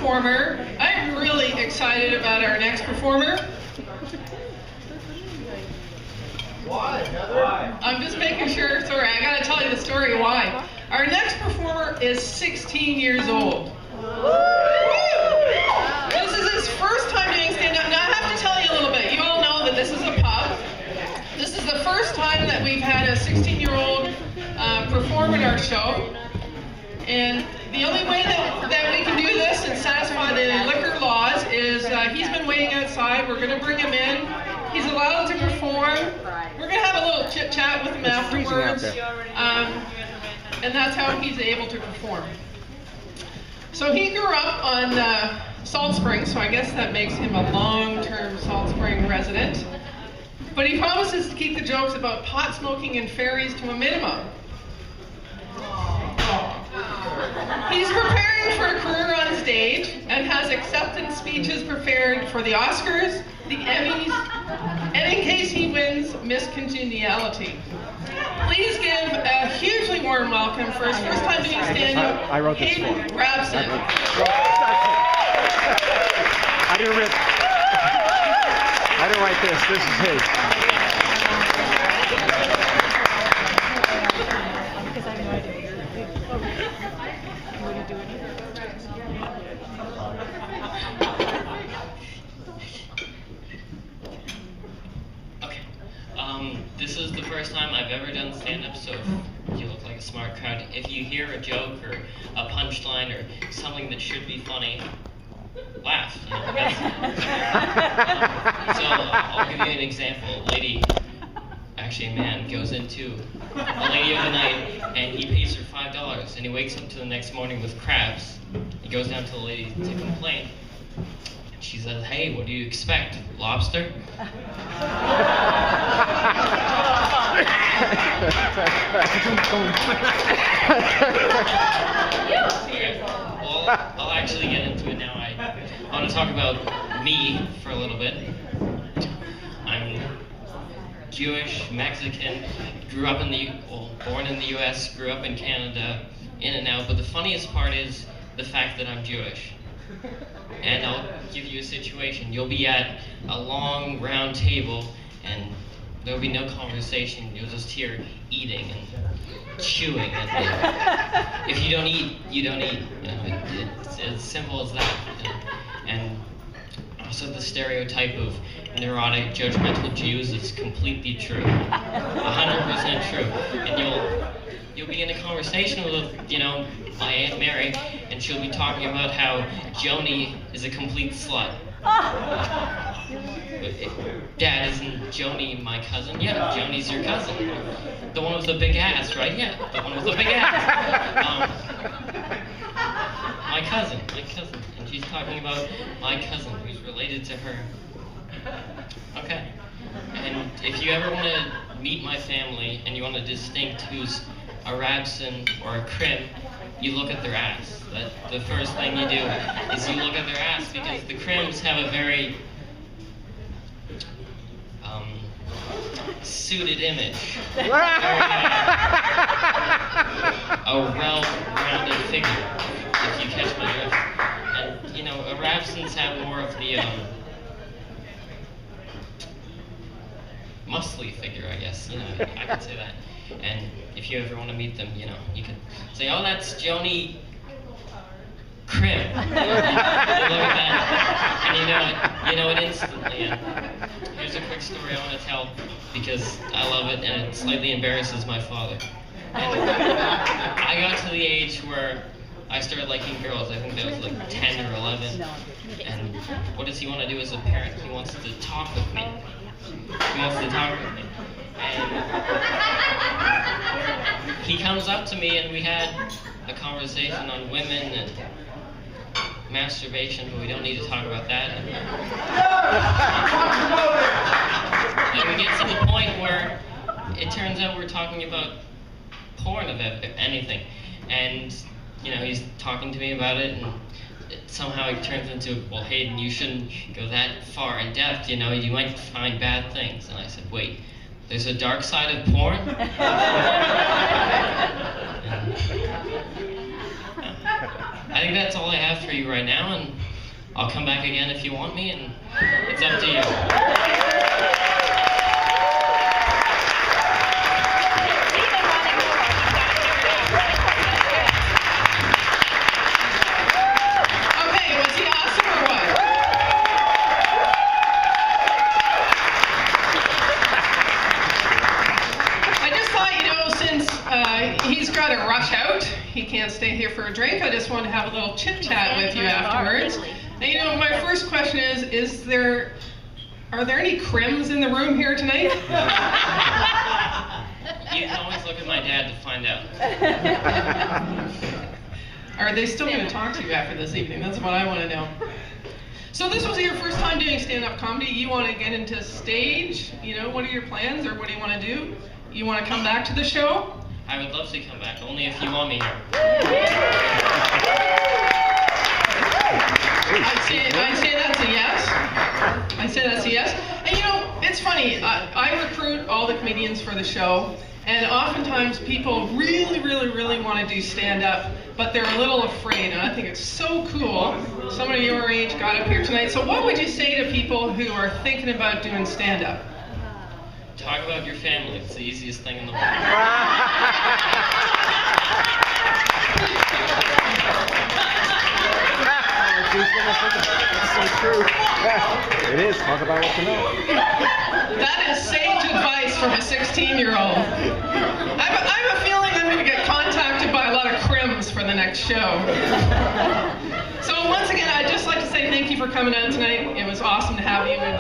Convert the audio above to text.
performer. I'm really excited about our next performer. Why, Heather? I'm just making sure, sorry, I gotta tell you the story why. Our next performer is 16 years old. This is his first time doing stand-up. Now I have to tell you a little bit. You all know that this is a pub. This is the first time that we've had a 16-year-old perform in our show. And the only way that we can do this and satisfy the liquor laws is he's been waiting outside. We're going to bring him in. He's allowed to perform. We're going to have a little chit-chat with him afterwards. And that's how he's able to perform. So he grew up on Salt Spring, so I guess that makes him a long-term Salt Spring resident. But he promises to keep the jokes about pot smoking and fairies to a minimum. He's preparing for a career on stage and has acceptance speeches prepared for the Oscars, the Emmys, and in case he wins, Miss Congeniality. Please give a hugely warm welcome for his first time doing stand-up, Hayden Rabson. I didn't write this. This is his. This is the first time I've ever done stand-up, so you look like a smart crowd. If you hear a joke or a punchline or something that should be funny, laugh. You know, so I'll give you an example. A lady, actually a man, goes into a lady of the night and he pays her $5 and he wakes up to the next morning with crabs. He goes down to the lady to complain. She says, "Hey, what do you expect? Lobster?" Okay. Well, I'll actually get into it now. I want to talk about me for a little bit. I'm Jewish, Mexican, born in the U.S., grew up in Canada, in and out. But the funniest part is the fact that I'm Jewish. And I'll give you a situation. You'll be at a long round table and there'll be no conversation. You'll just hear eating and chewing. And if you don't eat, you don't eat. You know, it's as simple as that. You know? And also the stereotype of neurotic, judgmental Jews is completely true. 100% true. And you'll be in a conversation with, you know, my Aunt Mary, and she'll be talking about how Joni is a complete slut. Dad, isn't Joni my cousin? Yeah, Joni's your cousin. The one with the big ass, right? Yeah, the one with the big ass. My cousin. And she's talking about my cousin who's related to her. Okay. And if you ever want to meet my family and you want to distinct who's a Rabson or a Krim, you look at their ass. The first thing you do is you look at their ass because the Krims have a very suited image. A well-rounded figure, if you catch my drift. And, you know, Rabsons have more of the muscly figure, I guess. You know, I could say that. And if you ever want to meet them, you know, you could say, "Oh, that's Joni Krim." You look at that, and you know it instantly. And here's a quick story I want to tell because I love it, and it slightly embarrasses my father. And I got to the age where I started liking girls. I think that was like 10 or 11. And what does he want to do as a parent? He wants to talk with me. He wants to talk with me. And he comes up to me and we had a conversation on women and masturbation, but we don't need to talk about that. And we get to the point where it turns out we're talking about porn of anything. And, you know, he's talking to me about it and somehow it turns into, "Well, Hayden, you shouldn't go that far in depth, you know, you might find bad things." And I said, "Wait, there's a dark side of porn?" I think that's all I have for you right now, and I'll come back again if you want me, and it's up to you. Okay, was he awesome or what? I just thought, since he's got to rush out, he can't stay here for a drink, I just want to have a little chit chat with you afterwards. And my first question is are there any crims in the room here tonight? You can always look at my dad to find out. Are they still going to talk to you after this evening? That's what I want to know. So this was your first time doing stand-up comedy. You want to get into stage? What are your plans, or what do you want to do? You want to come back to the show? I would love to come back, only if you want me here. I'd say that's a yes. I'd say that's a yes. And it's funny. I recruit all the comedians for the show, and oftentimes people really, really, really want to do stand-up, but they're a little afraid. And I think it's so cool. Somebody your age got up here tonight. So what would you say to people who are thinking about doing stand-up? Talk about your family. It's the easiest thing in the world. That's so true. It is. Talk about what you know. That is sage advice from a 16-year-old. I have a feeling I'm going to get contacted by a lot of crims for the next show. So once again, I'd just like to say thank you for coming out tonight. It was awesome to have you. We'd